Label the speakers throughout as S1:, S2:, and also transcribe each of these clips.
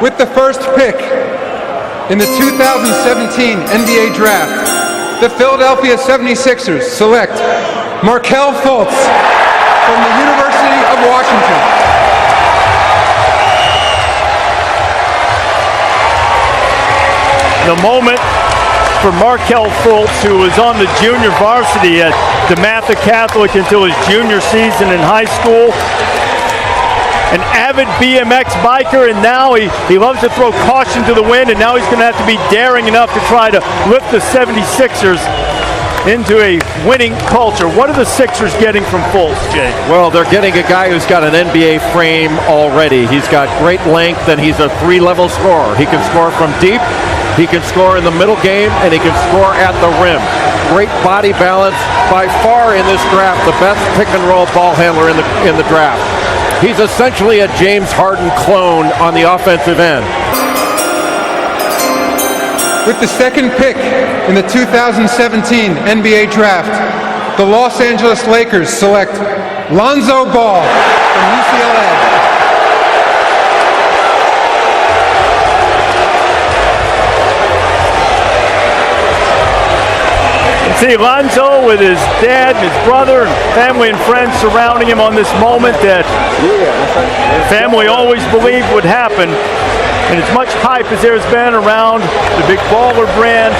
S1: With the first pick in the 2017 NBA Draft, the Philadelphia 76ers select Markelle Fultz from the University of Washington.
S2: The moment for Markelle Fultz, who was on the junior varsity at DeMatha Catholic until his junior season in high school. An avid BMX biker, and now he loves to throw caution to the wind, and now he's going to have to be daring enough to try to lift the 76ers into a winning culture. What are the Sixers getting from Fultz, Jay?
S3: Well, they're getting a guy who's got an NBA frame already. He's got great length, and he's a three-level scorer. He can score from deep, he can score in the middle game, and he can score at the rim. Great body balance. By far in this draft, the best pick-and-roll ball handler in the draft. He's essentially a James Harden clone on the offensive end.
S1: With the second pick in the 2017 NBA Draft, the Los Angeles Lakers select Lonzo Ball from UCLA.
S2: See Lonzo with his dad and his brother and family and friends surrounding him on this moment that family always believed would happen. And as much hype as there's been around the big baller brand,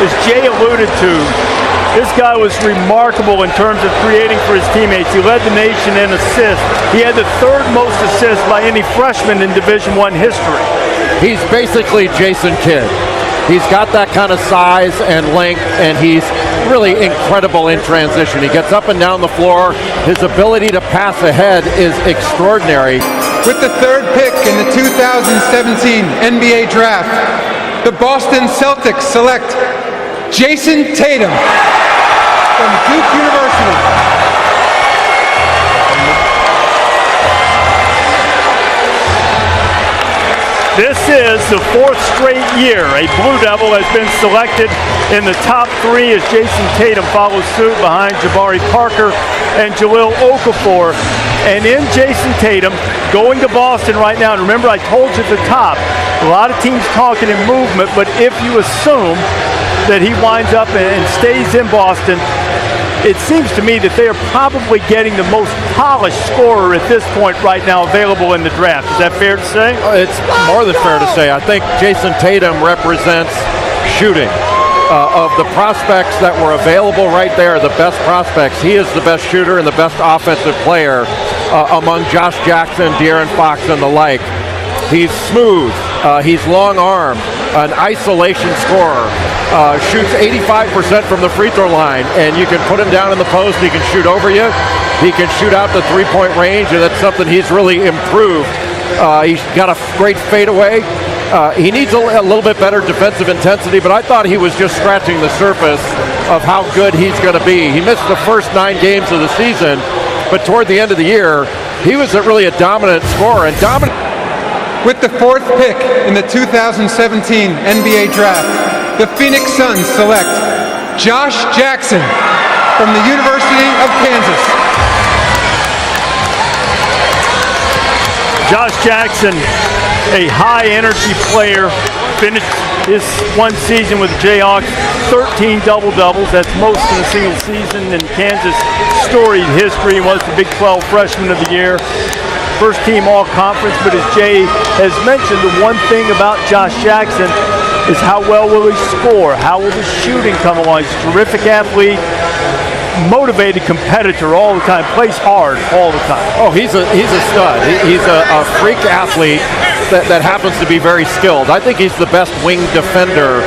S2: as Jay alluded to, this guy was remarkable in terms of creating for his teammates. He led the nation in assists. He had the third most assists by any freshman in Division I history.
S3: He's basically Jason Kidd. He's got that kind of size and length, and he's really incredible in transition. He gets up and down the floor. His ability to pass ahead is extraordinary.
S1: With the third pick in the 2017 NBA Draft, the Boston Celtics select Jason Tatum from Duke University.
S2: This is the fourth straight year a Blue Devil has been selected in the top three as Jason Tatum follows suit behind Jabari Parker and Jahlil Okafor. And in Jason Tatum, going to Boston right now, and remember I told you at the top, a lot of teams talking in movement, but if you assume that he winds up and stays in Boston, it seems to me that they are probably getting the most polished scorer at this point right now available in the draft. Is that fair to say?
S3: It's more than fair to say. I think Jason Tatum represents shooting. Of the prospects that were available right there, the best prospects, he is the best shooter and the best offensive player among Josh Jackson, De'Aaron Fox, and the like. He's smooth. He's long-armed, an isolation scorer. Shoots 85% from the free throw line, and you can put him down in the post. He can shoot over you. He can shoot out the three-point range, and that's something he's really improved. He's got a great fadeaway. He needs a little bit better defensive intensity, but I thought he was just scratching the surface of how good he's going to be. He missed the first 9 games of the season, but toward the end of the year, he was really a dominant scorer. And dominant.
S1: With the fourth pick in the 2017 NBA Draft, the Phoenix Suns select Josh Jackson from the University of Kansas.
S2: Josh Jackson, a high-energy player, finished his one season with the Jayhawks, 13 double-doubles. That's most in a single season in Kansas' storied history. He was the Big 12 Freshman of the Year. First team all-conference, but as Jay has mentioned, the one thing about Josh Jackson is how well will he score? How will the shooting come along? He's a terrific athlete, motivated competitor all the time, plays hard all the time.
S3: Oh, he's a stud. He's a freak athlete that happens to be very skilled. I think he's the best wing defender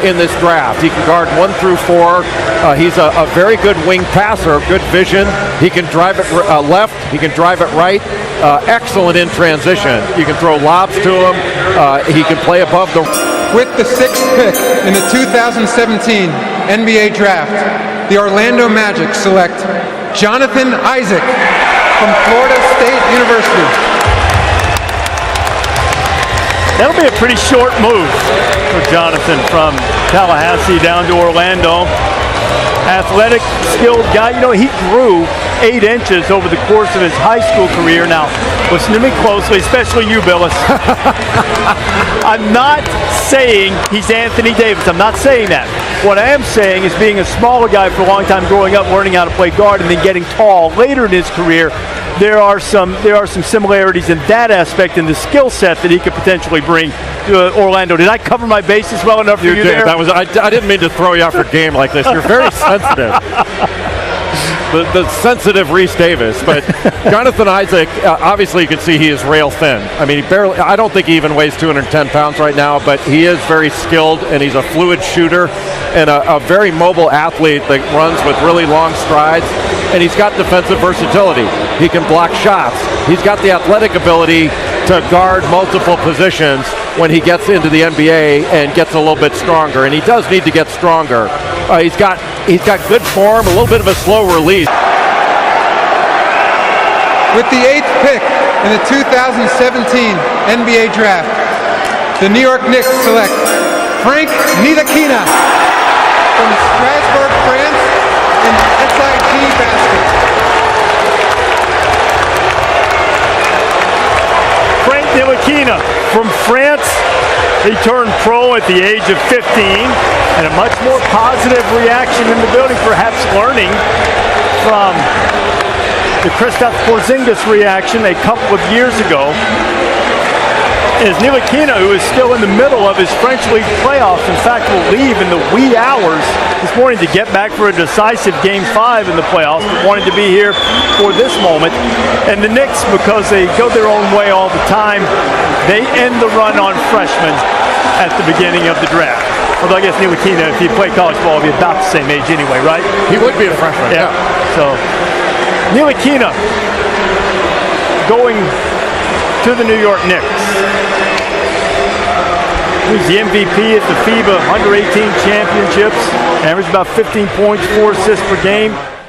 S3: in this draft. He can guard 1 through 4. He's a very good wing passer, good vision. He can drive it left. He can drive it right. Excellent in transition. You can throw lobs to him. He can play above the.
S1: With the sixth pick in the 2017 NBA Draft, the Orlando Magic select Jonathan Isaac from Florida State University.
S2: That'll be a pretty short move for Jonathan from Tallahassee down to Orlando. Athletic, skilled guy. You know, he grew 8 inches over the course of his high school career. Now, listen to me closely, especially you, Billis. I'm not saying he's Anthony Davis. I'm not saying that. What I am saying is being a smaller guy for a long time, growing up, learning how to play guard, and then getting tall later in his career, there are some similarities in that aspect in the skill set that he could potentially bring to Orlando. Did I cover my bases well enough for you there?
S3: I didn't mean to throw you off your game like this. You're very sensitive. The sensitive Reese Davis, but Jonathan Isaac, obviously you can see he is rail thin. I mean, I don't think he even weighs 210 pounds right now, but he is very skilled, and he's a fluid shooter and a very mobile athlete that runs with really long strides, and he's got defensive versatility. He can block shots. He's got the athletic ability to guard multiple positions when he gets into the NBA and gets a little bit stronger, and he does need to get stronger. He's got good form, a little bit of a slow release.
S1: With the 8th pick in the 2017 NBA Draft, the New York Knicks select Frank Ntilikina from Strasbourg, France, in SIG basket.
S2: Frank Ntilikina from France. He turned pro at the age of 15, and a much more positive reaction in the building, perhaps learning from the Kristaps Porzingis reaction a couple of years ago. Is Ntilikina, who is still in the middle of his French League playoffs, in fact will leave in the wee hours this morning to get back for a decisive Game 5 in the playoffs, but wanted to be here for this moment. And the Knicks, because they go their own way all the time, they end the run on freshmen at the beginning of the draft. Although I guess Ntilikina, if he played college ball, would be about the same age anyway, right?
S3: He would be a freshman, yeah.
S2: So, Ntilikina going to the New York Knicks. He's the MVP at the FIBA Under-18 Championships. Averaged about 15 points, 4 assists per game.